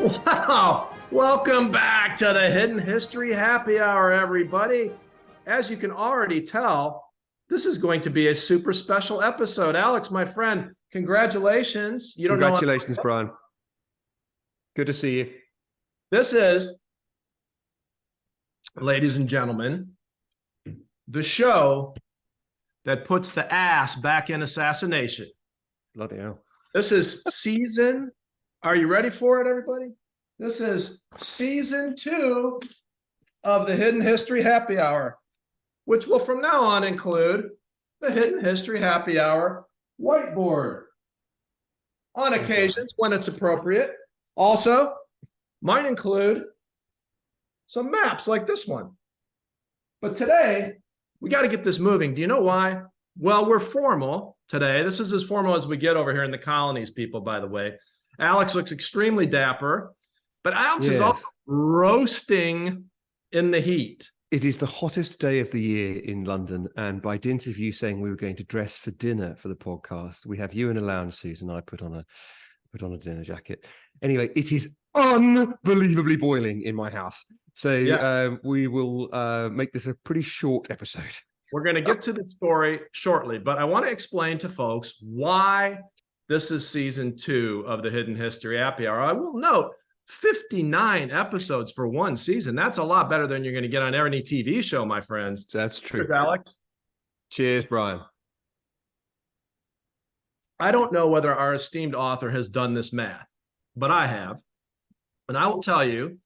Wow! Welcome back to the Hidden History Happy Hour, everybody. As you can already tell, this is going to be a super special episode. Alex, my friend, congratulations. You don't Congratulations, Brian. Good to see you. This is, ladies and gentlemen, the show that puts the ass back in assassination. Bloody hell. This is season. Are you ready for it, everybody? This is season 2 of the Hidden History Happy Hour, which will from now on include the Hidden History Happy Hour whiteboard. On occasions, when it's appropriate. Also, might include some maps like this one. But today, we got to get this moving. Do you know why? Well, we're formal today. This is as formal as we get over here in the colonies, people, by the way. Alex looks extremely dapper, but Alex is also roasting in the heat. It is the hottest day of the year in London, and by dint of you saying we were going to dress for dinner for the podcast, we have you in a lounge suit and I put on a dinner jacket. Anyway, it is unbelievably boiling in my house. So we will make this a pretty short episode. We're going to get to the story shortly, but I want to explain to folks why this is season 2 of the Hidden History Happy Hour. I will note 59 episodes for one season. That's a lot better than you're going to get on any TV show, my friends. That's true. Cheers, Alex. Cheers, Brian. I don't know whether our esteemed author has done this math, but I have. And I will tell you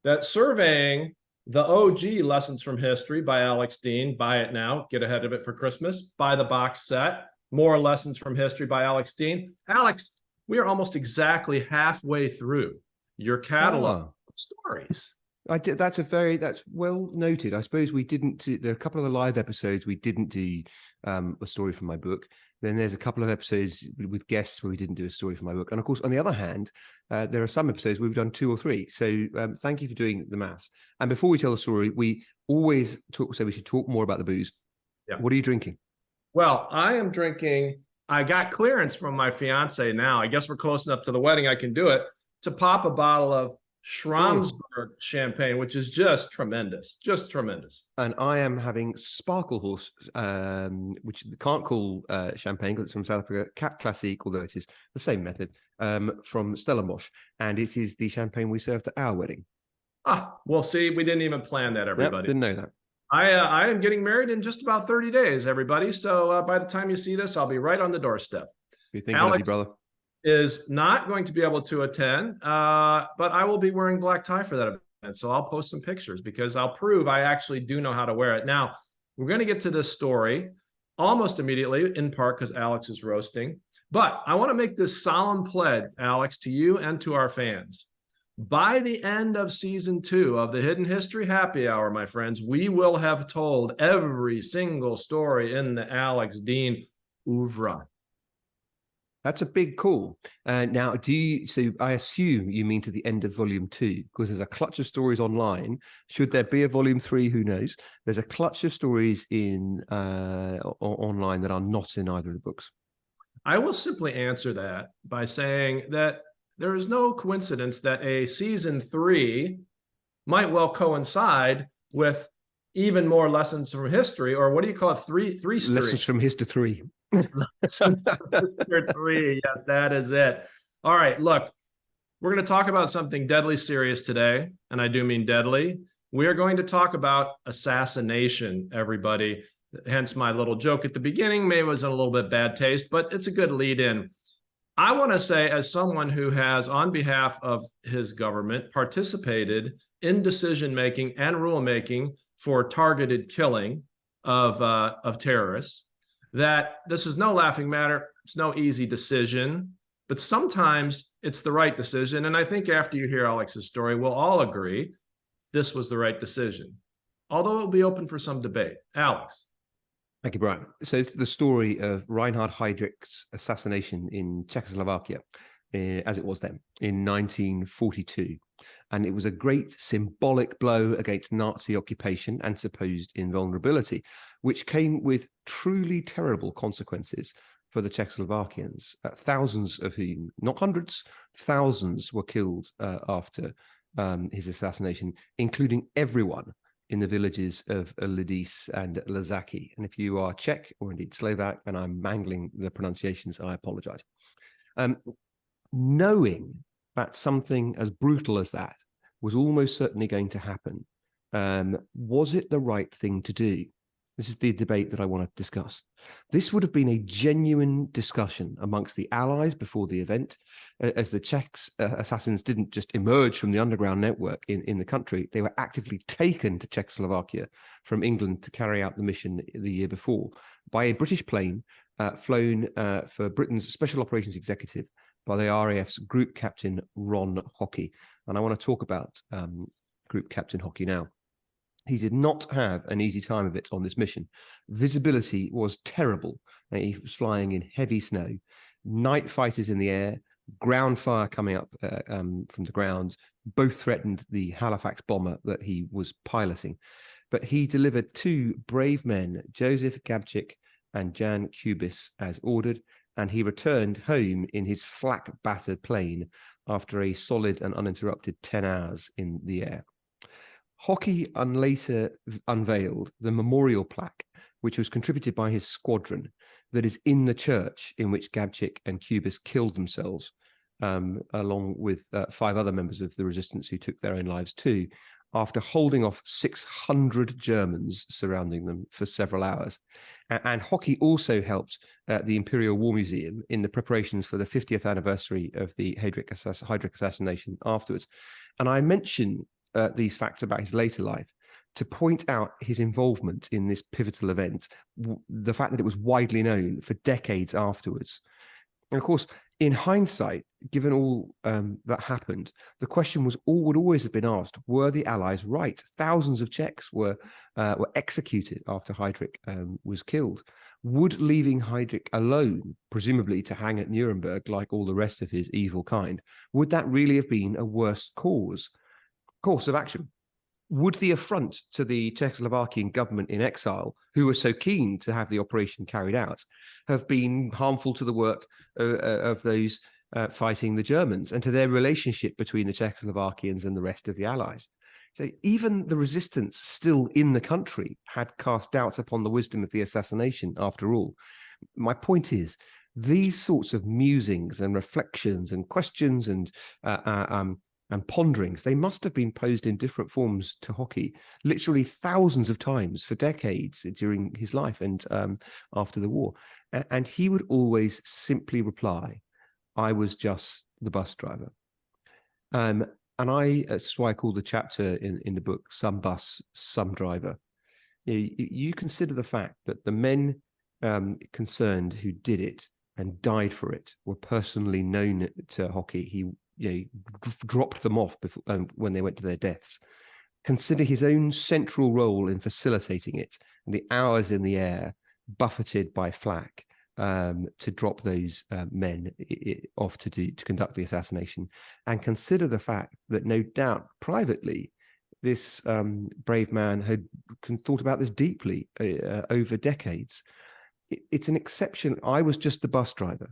that surveying the OG Lessons from History by Alex Dean, buy it now, get ahead of it for Christmas, buy the box set, More Lessons from History by Alex Dean. Alex, we are almost exactly halfway through your catalog of stories. That's well noted. I suppose we didn't do, there are a couple of the live episodes we didn't do a story from my book. Then there's a couple of episodes with guests where we didn't do a story from my book. And of course, on the other hand, there are some episodes where we've done 2 or 3. So thank you for doing the maths. And before we tell the story, we always say we should talk more about the booze. Yeah. What are you drinking? Well, I am drinking, I got clearance from my fiance now. I guess we're close enough to the wedding I can do it, to pop a bottle of Schramsberg champagne, which is just tremendous. And I am having Sparkle Horse, which you can't call champagne because it's from South Africa, Cat Classique, although it is the same method, from Stellenbosch. And it is the champagne we served at our wedding. Well, see, we didn't even plan that, everybody. Yep, didn't know that. I am getting married in just about 30 days, everybody. So by the time you see this, I'll be right on the doorstep. You're thinking of you, brother. Is not going to be able to attend, but I will be wearing black tie for that event. So I'll post some pictures because I'll prove I actually do know how to wear it. Now, we're going to get to this story almost immediately, in part because Alex is roasting. But I want to make this solemn pledge, Alex, to you and to our fans. By the end of season 2 of the Hidden History Happy Hour, my friends, we will have told every single story in the Alex Dean oeuvre. That's a big call. Now, so I assume you mean to the end of volume 2, because there's a clutch of stories online. Should there be a volume 3, who knows? There's a clutch of stories in online that are not in either of the books. I will simply answer that by saying that there is no coincidence that a season 3 might well coincide with even more lessons from history, or what do you call it? Three lessons from history 3. Mr. 3, yes, that is it. All right, look, we're going to talk about something deadly serious today, and I do mean deadly. We are going to talk about assassination, everybody. Hence my little joke at the beginning. Maybe it was in a little bit bad taste, but it's a good lead in. I want to say, as someone who has, on behalf of his government, participated in decision-making and rulemaking for targeted killing of terrorists, that this is no laughing matter. It's no easy decision, but sometimes it's the right decision. And I think after you hear Alex's story, we'll all agree this was the right decision, although it'll be open for some debate. Alex. Thank you, Brian. So it's the story of Reinhard Heydrich's assassination in Czechoslovakia, as it was then, in 1942. And it was a great symbolic blow against Nazi occupation and supposed invulnerability, which came with truly terrible consequences for the Czechoslovakians, thousands of whom, not hundreds, thousands were killed after his assassination, including everyone in the villages of Lidice and Lazaki. And if you are Czech or indeed Slovak, and I'm mangling the pronunciations, I apologize. Knowing that something as brutal as that was almost certainly going to happen, was it the right thing to do? This is the debate that I want to discuss. This would have been a genuine discussion amongst the Allies before the event, as the Czechs assassins didn't just emerge from the underground network in the country. They were actively taken to Czechoslovakia from England to carry out the mission the year before by a British plane flown for Britain's Special Operations Executive by the RAF's Group Captain Ron Hockey. And I want to talk about Group Captain Hockey now. He did not have an easy time of it on this mission. Visibility was terrible. He was flying in heavy snow, night fighters in the air, ground fire coming up from the ground. Both threatened the Halifax bomber that he was piloting. But he delivered two brave men, Joseph Gabčík and Jan Kubis, as ordered, and he returned home in his flak-battered plane after a solid and uninterrupted 10 hours in the air. Hockey later unveiled the memorial plaque, which was contributed by his squadron, that is in the church in which Gabčík and Kubis killed themselves, along with 5 other members of the resistance who took their own lives too, after holding off 600 Germans surrounding them for several hours. And Hockey also helped the Imperial War Museum in the preparations for the 50th anniversary of the Heydrich assassination afterwards. And I mention these facts about his later life to point out his involvement in this pivotal event, the fact that it was widely known for decades afterwards. And of course, in hindsight, given all that happened, the question would always have been asked: were the Allies right? Thousands of Czechs were executed after Heydrich was killed. Would leaving Heydrich alone, presumably to hang at Nuremberg like all the rest of his evil kind, would that really have been a worse course of action? Would the affront to the Czechoslovakian government in exile, who were so keen to have the operation carried out, have been harmful to the work of those fighting the Germans and to their relationship between the Czechoslovakians and the rest of the Allies? So even the resistance still in the country had cast doubts upon the wisdom of the assassination after all. My point is, these sorts of musings and reflections and questions and ponderings, they must have been posed in different forms to Hockey, literally thousands of times for decades during his life and after the war. And he would always simply reply, "I was just the bus driver." And that's why I call the chapter in the book, "Some Bus, Some Driver." You consider the fact that the men concerned who did it and died for it were personally known to Hockey. He dropped them off before, when they went to their deaths. Consider his own central role in facilitating it, and the hours in the air, buffeted by flak, to drop those men off to conduct the assassination. And consider the fact that no doubt privately, this brave man had thought about this deeply over decades. It's an exception. I was just the bus driver.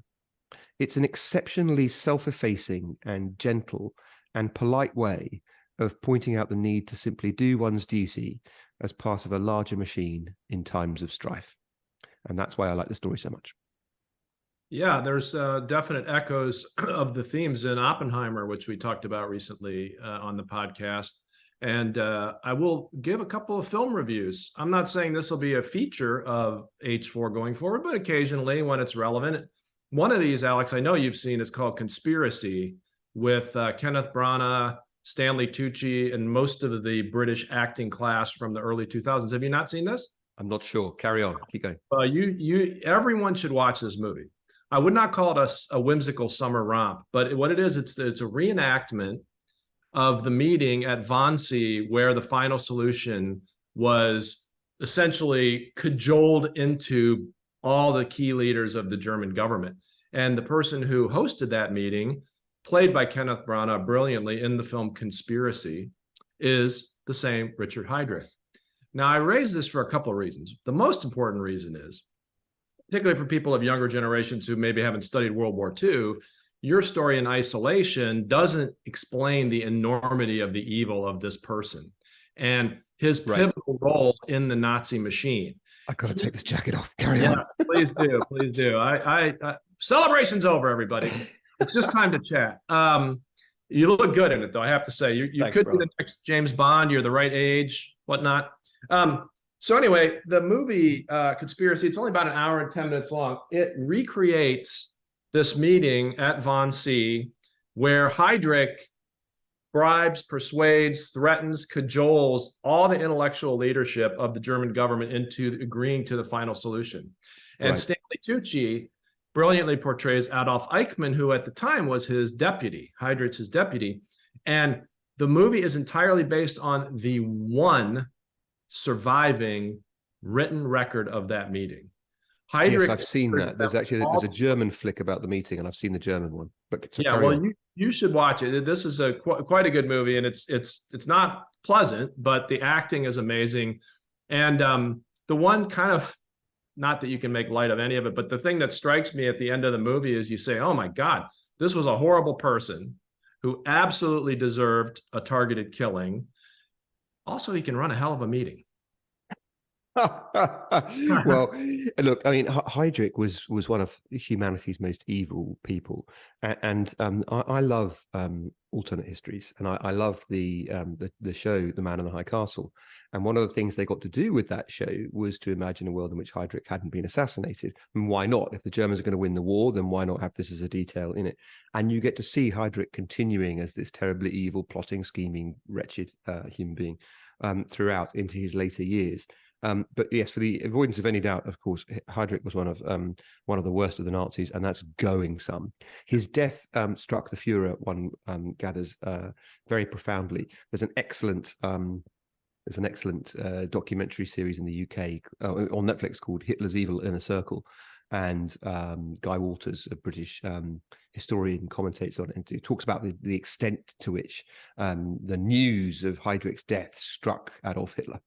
It's an exceptionally self-effacing and gentle and polite way of pointing out the need to simply do one's duty as part of a larger machine in times of strife. And that's why I like the story so much. Yeah, there's definite echoes of the themes in Oppenheimer, which we talked about recently on the podcast. And I will give a couple of film reviews. I'm not saying this will be a feature of H4 going forward, but occasionally when it's relevant. One of these, Alex, I know you've seen, is called Conspiracy, with Kenneth Branagh, Stanley Tucci, and most of the British acting class from the early 2000s. Have you not seen this? I'm not sure. Carry on. Keep going. Everyone should watch this movie. I would not call it a whimsical summer romp, but what it is, it's a reenactment of the meeting at Wannsee, where the final solution was essentially cajoled into all the key leaders of the German government. And the person who hosted that meeting, played by Kenneth Branagh brilliantly in the film Conspiracy, is the same Richard Heydrich. Now, I raise this for a couple of reasons. The most important reason is particularly for people of younger generations who maybe haven't studied World War II, your story in isolation doesn't explain the enormity of the evil of this person and his pivotal role in the Nazi machine. I got to take this jacket off. Carry Yeah, on. please do. Please do. Celebration's over, everybody. It's just time to chat. You look good in it, though. I have to say, you Thanks, could brother. be the next James Bond. You're the right age, whatnot. So anyway, the movie Conspiracy, it's only about an hour and 10 minutes long. It recreates this meeting at Wannsee where Heydrich bribes, persuades, threatens, cajoles all the intellectual leadership of the German government into agreeing to the final solution. And Stanley Tucci brilliantly portrays Adolf Eichmann, who at the time was his deputy, Heydrich's deputy. And the movie is entirely based on the one surviving written record of that meeting. Heydrich, yes, I've seen that. There's a German flick about the meeting, and I've seen the German one. But yeah, well, you should watch it. This is quite a good movie, and it's not pleasant, but the acting is amazing. And the one kind of, not that you can make light of any of it, but the thing that strikes me at the end of the movie is you say, oh my God, this was a horrible person who absolutely deserved a targeted killing. Also, he can run a hell of a meeting. Well, look, I mean, Heydrich was one of humanity's most evil people, and I love alternate histories, and I love the show The Man in the High Castle. And one of the things they got to do with that show was to imagine a world in which Heydrich hadn't been assassinated. And why not? If the Germans are going to win the war, then why not have this as a detail in it? And you get to see Heydrich continuing as this terribly evil, plotting, scheming, wretched human being throughout into his later years. But yes, for the avoidance of any doubt, of course, Heydrich was one of the worst of the Nazis, and that's going some. His death struck the Führer, one gathers, very profoundly. There's an excellent documentary series in the UK on Netflix called Hitler's Evil in a Circle, and Guy Walters, a British historian, commentates on it, and he talks about the extent to which the news of Heydrich's death struck Adolf Hitler.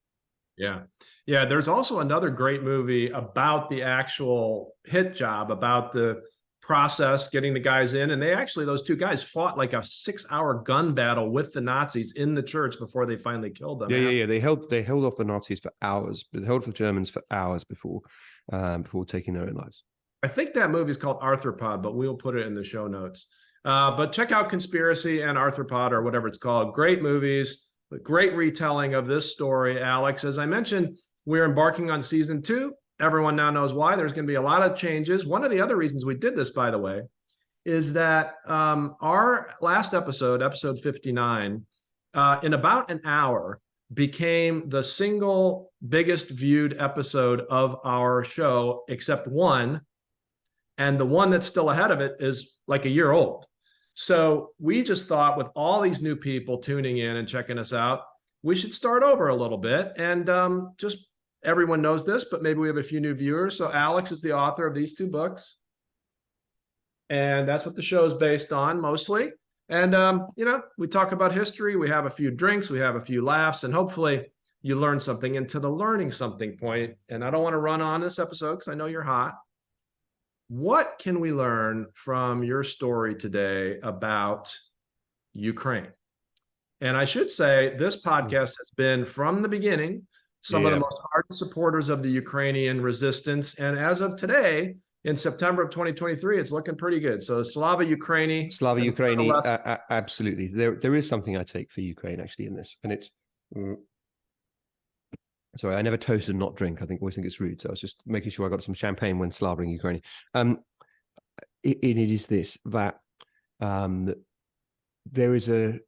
Yeah. There's also another great movie about the actual hit job, about the process, getting the guys in. And those two guys fought like a 6-hour gun battle with the Nazis in the church before they finally killed them. Yeah. They held off the Nazis for hours, but they held the Germans for hours before taking their own lives. I think that movie is called Arthropod, but we'll put it in the show notes. But check out Conspiracy and Arthropod, or whatever it's called. Great movies. A great retelling of this story, Alex. As I mentioned, we're embarking on season 2. Everyone now knows why. There's going to be a lot of changes. One of the other reasons we did this, by the way, is that our last episode, episode 59, in about an hour, became the single biggest viewed episode of our show, except one. And the one that's still ahead of it is like a year old. So we just thought, with all these new people tuning in and checking us out, we should start over a little bit. And just everyone knows this, but maybe we have a few new viewers. So Alex is the author of these 2 books. And that's what the show is based on mostly. And, we talk about history. We have a few drinks. We have a few laughs. And hopefully you learn something. And to the learning something point, and I don't want to run on this episode because I know you're hot. What can we learn from your story today about Ukraine? And I should say, this podcast has been, from the beginning, some of the most ardent supporters of the Ukrainian resistance. And as of today, in September of 2023, it's looking pretty good. So Slava Ukraini. Slava Ukraini, absolutely. There is something I take for Ukraine, actually, in this. And it's... Sorry, I never toast and not drink. I always think it's rude. So I was just making sure I got some champagne when slavering Ukraine. It is this, that there is the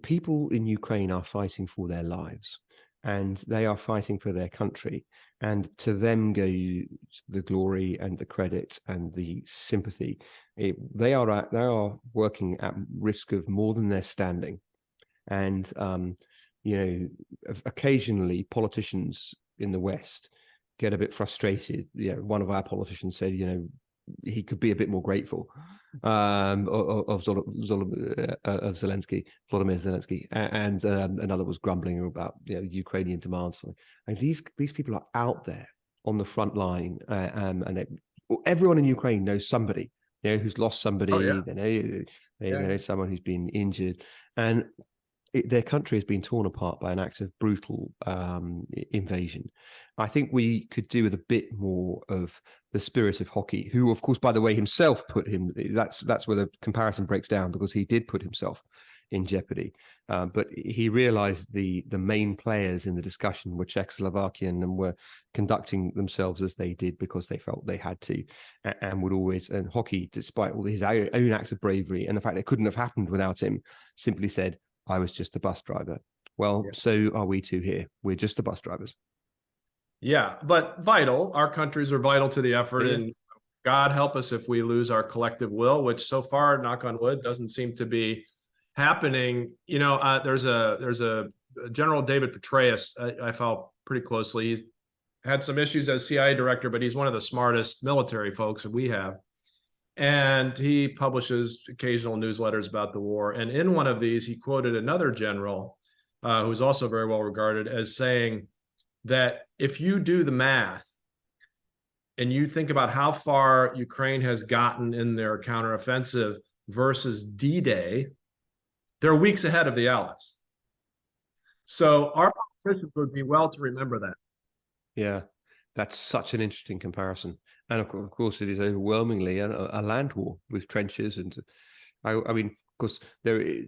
people in Ukraine are fighting for their lives, and they are fighting for their country. And to them go the glory and the credit and the sympathy. They are working at risk of more than they're standing. And occasionally politicians in the West get a bit frustrated. One of our politicians said, he could be a bit more grateful of Zelensky, Volodymyr Zelensky, and another was grumbling about Ukrainian demands. And these people are out there on the front line, everyone in Ukraine knows somebody, who's lost somebody. Oh, yeah. They know someone who's been injured, and their country has been torn apart by an act of brutal invasion. I think we could do with a bit more of the spirit of Hockey, who, of course, by the way, himself put him. That's where the comparison breaks down, because he did put himself in jeopardy. But he realized the main players in the discussion were Czechoslovakian and were conducting themselves as they did because they felt they had to, and would always. And Hockey, despite all his own acts of bravery and the fact it couldn't have happened without him, simply said, I was just the bus driver. Well, so are we two here. We're just the bus drivers. Yeah, but vital. Our countries are vital to the effort, and God help us if we lose our collective will, which so far, knock on wood, doesn't seem to be happening. There's a General David Petraeus I follow pretty closely. He's had some issues as CIA director, but he's one of the smartest military folks that we have. And he publishes occasional newsletters about the war. And in one of these, he quoted another general who's also very well regarded as saying that if you do the math and you think about how far Ukraine has gotten in their counteroffensive versus D-Day, they're weeks ahead of the Allies. So our politicians would be well to remember that. Yeah, that's such an interesting comparison. And of course, it is overwhelmingly a land war with trenches. And I mean, of course, the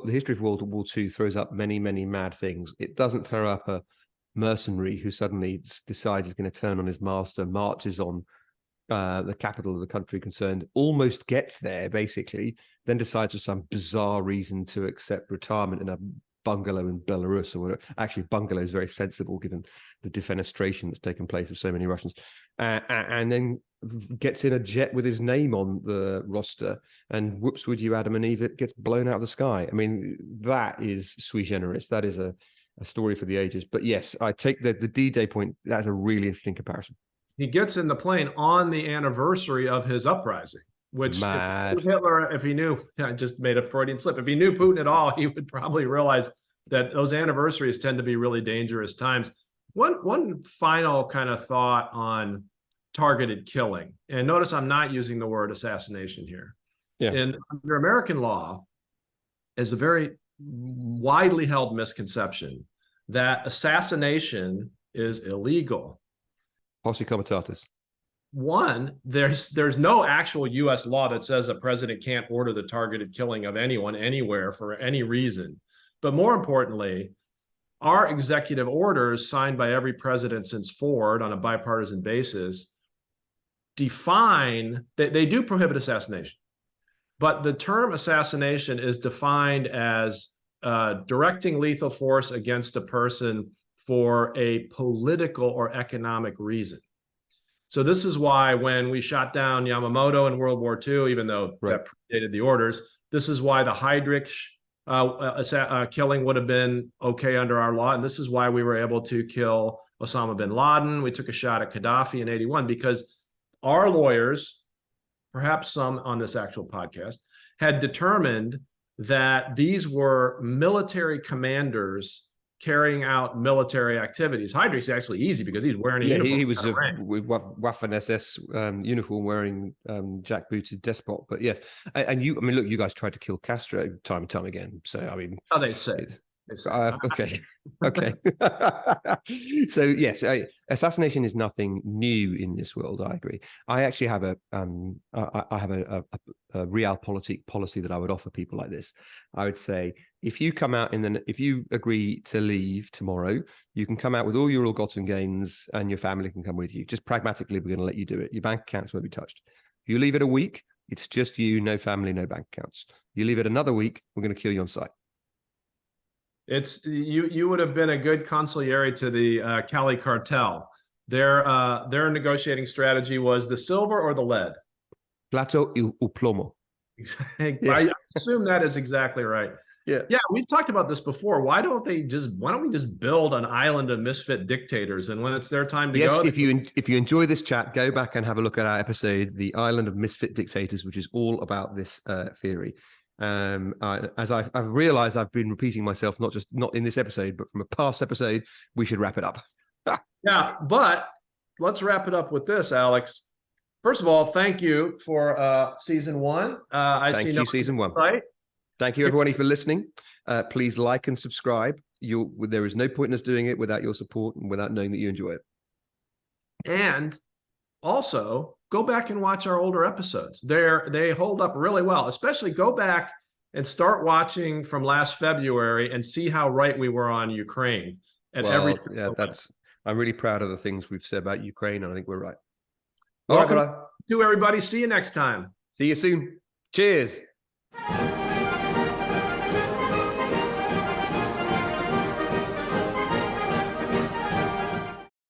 history of World War II throws up many, many mad things. It doesn't throw up a mercenary who suddenly decides he's going to turn on his master, marches on the capital of the country concerned, almost gets there, basically, then decides for some bizarre reason to accept retirement in a bungalow in Belarus or whatever. Actually, bungalow is very sensible given the defenestration that's taken place of so many Russians, and then gets in a jet with his name on the roster, and whoops, would you Adam and Eve, it gets blown out of the sky. I mean, that is sui generis. That is a story for the ages. But yes, I take the D-Day point. That's a really interesting comparison. He gets in the plane on the anniversary of his uprising, which Mad. if Hitler, if he knew, I just made a Freudian slip. If he knew Putin at all, he would probably realize that those anniversaries tend to be really dangerous times. One final kind of thought on targeted killing. And notice I'm not using the word assassination here. Yeah. And under American law, is a very widely held misconception that assassination is illegal. Posse comitatus. One, there's no actual U.S. law that says a president can't order the targeted killing of anyone anywhere for any reason. But more importantly, our executive orders signed by every president since Ford on a bipartisan basis define that they do prohibit assassination. But the term assassination is defined as directing lethal force against a person for a political or economic reason. So this is why when we shot down Yamamoto in World War II, even though that predated the orders, this is why the Heydrich killing would have been okay under our law. And this is why we were able to kill Osama bin Laden. We took a shot at Gaddafi in 81 because our lawyers, perhaps some on this actual podcast, had determined that these were military commanders carrying out military activities. Heydrich's actually easy because he's wearing a uniform. He was with Waffen-SS uniform, wearing jack-booted despot. But yes, and you, I mean, look, you guys tried to kill Castro time and time again. So I mean, oh, they say. Okay. So yes, assassination is nothing new in this world. I agree. I actually have a realpolitik policy that I would offer people like this. I would say, if you come out if you agree to leave tomorrow, you can come out with all your ill-gotten gains, and your family can come with you. Just pragmatically, we're going to let you do it. Your bank accounts won't be touched. If you leave it a week, it's just you, no family, no bank accounts. You leave it another week, we're going to kill you on sight. It's you would have been a good consigliere to the Cali cartel. Their negotiating strategy was the silver or the lead. Plato o plomo. I assume that is exactly right. Yeah. We've talked about this before. Why don't we just build an island of misfit dictators, and when it's their time to go? Yes, if you enjoy this chat, go back and have a look at our episode, The Island of Misfit Dictators, which is all about this theory. As I've realized, I've been repeating myself, not in this episode, but from a past episode. We should wrap it up. Yeah, but let's wrap it up with this, Alex. First of all, thank you for season 1. Thank you, season 1. Right. Thank you, everyone, for listening. Please like and subscribe. There is no point in us doing it without your support and without knowing that you enjoy it. And also, go back and watch our older episodes. They hold up really well. Especially go back and start watching from last February and see how right we were on Ukraine. I'm really proud of the things we've said about Ukraine, and I think we're right. Welcome to everybody. See you next time. See you soon. Cheers.